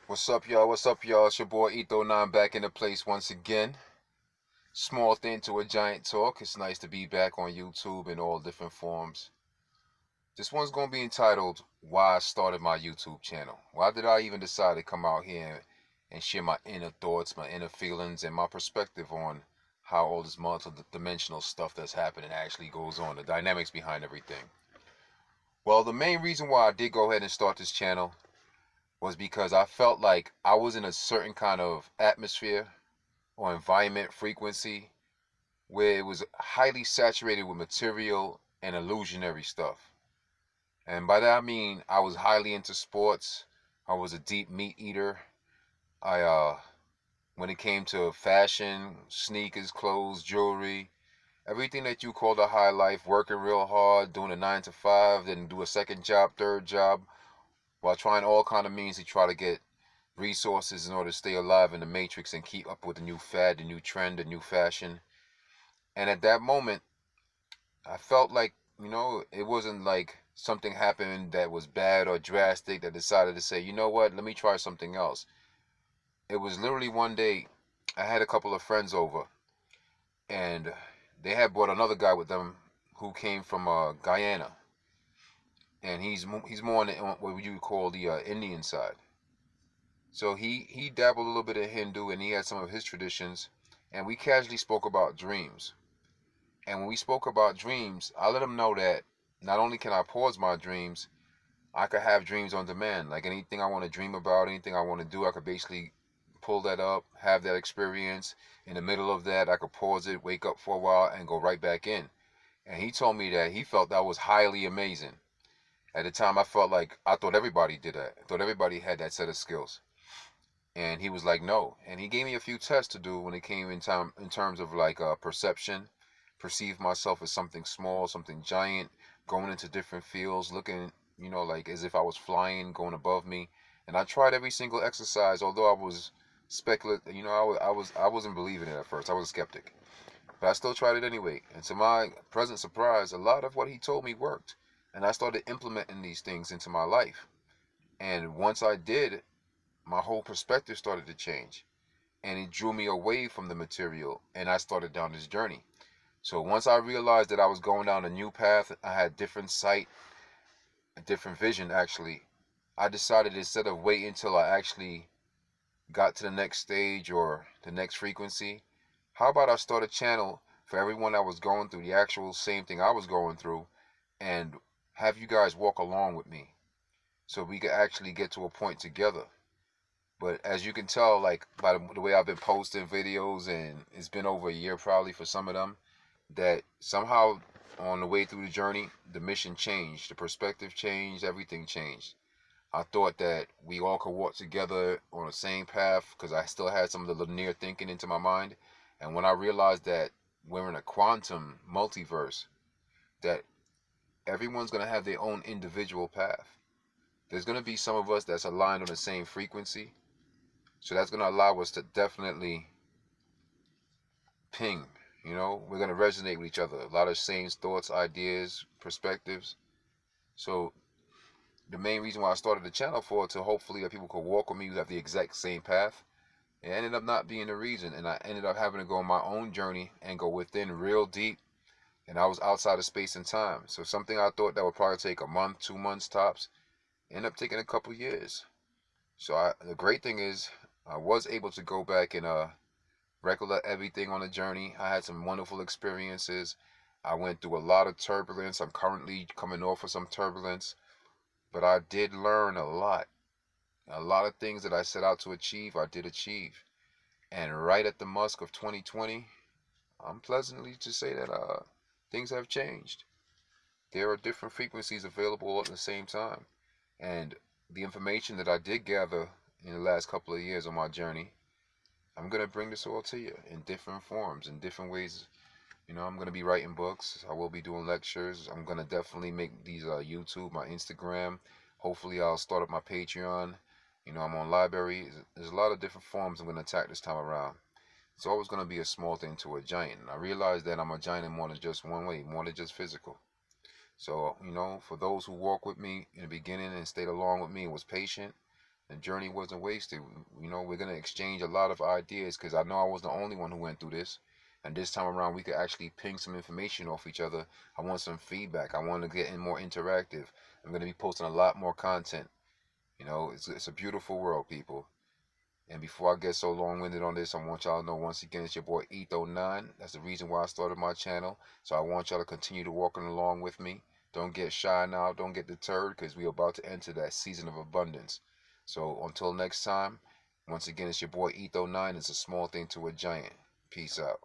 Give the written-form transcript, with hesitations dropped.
What's up, y'all? What's up, y'all? It's your boy Etho9 back in the place once again. Small thing to a giant talk. It's nice to be back on YouTube in all different forms. This one's going to be entitled, Why I Started My YouTube Channel. Why did I even decide to come out here and share my inner thoughts, my inner feelings, and my perspective on how all this multi-dimensional stuff that's happening actually goes on, the dynamics behind everything. Well, the main reason why I did go ahead and start this channel was because I felt like I was in a certain kind of atmosphere or environment frequency where it was highly saturated with material and illusionary stuff. And by that I mean I was highly into sports. I was a deep meat eater. I when it came to fashion, sneakers, clothes, jewelry, everything that you call the high life, working real hard, doing a 9 to 5, then do a second job, third job, while trying all kind of means to try to get resources in order to stay alive in the matrix and keep up with the new fad, the new trend, the new fashion. And at that moment, I felt like, it wasn't like something happened that was bad or drastic that decided to say, you know what, let me try something else. It was literally one day I had a couple of friends over and they had brought another guy with them who came from Guyana. And he's more on what you would call the Indian side. So he dabbled a little bit in Hindu and he had some of his traditions. And we casually spoke about dreams. And when we spoke about dreams, I let him know that not only can I pause my dreams, I could have dreams on demand. Like anything I want to dream about, anything I want to do, I could basically pull that up, have that experience. In the middle of that, I could pause it, wake up for a while, and go right back in. And he told me that he felt that was highly amazing. At the time, I thought everybody did that. I thought everybody had that set of skills. And he was like, no. And he gave me a few tests to do when it came in terms of like perception, perceive myself as something small, something giant, going into different fields, looking, like as if I was flying, going above me. And I tried every single exercise, although I was speculative. I wasn't believing it at first. I was a skeptic, but I still tried it anyway. And to my present surprise, a lot of what he told me worked, and I started implementing these things into my life. And once I did, my whole perspective started to change, and it drew me away from the material, and I started down this journey. So once I realized that I was going down a new path, I had different sight, a different vision actually. I decided instead of waiting until I actually got to the next stage or the next frequency, how about I start a channel for everyone that was going through the actual same thing I was going through and have you guys walk along with me so we could actually get to a point together. But as you can tell, like by the way I've been posting videos, and it's been over a year probably for some of them, that somehow on the way through the journey, the mission changed, the perspective changed, everything changed. I thought that we all could walk together on the same path because I still had some of the linear thinking into my mind. And when I realized that we're in a quantum multiverse, that everyone's going to have their own individual path. There's going to be some of us that's aligned on the same frequency. So that's going to allow us to definitely ping. We're going to resonate with each other. A lot of same thoughts, ideas, perspectives. So the main reason why I started the channel for, to hopefully that people could walk with me who have the exact same path. It ended up not being the reason, and I ended up having to go on my own journey and go within real deep, and I was outside of space and time. So something I thought that would probably take a month, 2 months tops, ended up taking a couple years. So the great thing is I was able to go back and recollect everything on the journey. I had some wonderful experiences. I went through a lot of turbulence. I'm currently coming off of some turbulence, but I did learn a lot. A lot of things that I set out to achieve, I did achieve. And right at the musk of 2020, I'm pleasantly to say that things have changed. There are different frequencies available all at the same time. And the information that I did gather in the last couple of years on my journey, I'm going to bring this all to you in different forms, in different ways. I'm going to be writing books. I will be doing lectures. I'm going to definitely make these YouTube, my Instagram. Hopefully, I'll start up my Patreon. I'm on library. There's a lot of different forms I'm going to attack this time around. It's always going to be a small thing to a giant. And I realize that I'm a giant in more than just one way, more than just physical. So, for those who walked with me in the beginning and stayed along with me and was patient, The journey wasn't wasted. You know, we're gonna exchange a lot of ideas because I know I was the only one who went through this. And this time around, we could actually ping some information off each other. I want some feedback. I want to get in more interactive. I'm gonna be posting a lot more content. You know, it's a beautiful world, people. And before I get so long-winded on this, I want y'all to know once again it's your boy Etho9. That's the reason why I started my channel. So I want y'all to continue to walking along with me. Don't get shy now. Don't get deterred because we're about to enter that season of abundance. So until next time, once again it's your boy Etho9. It's a small thing to a giant. Peace out.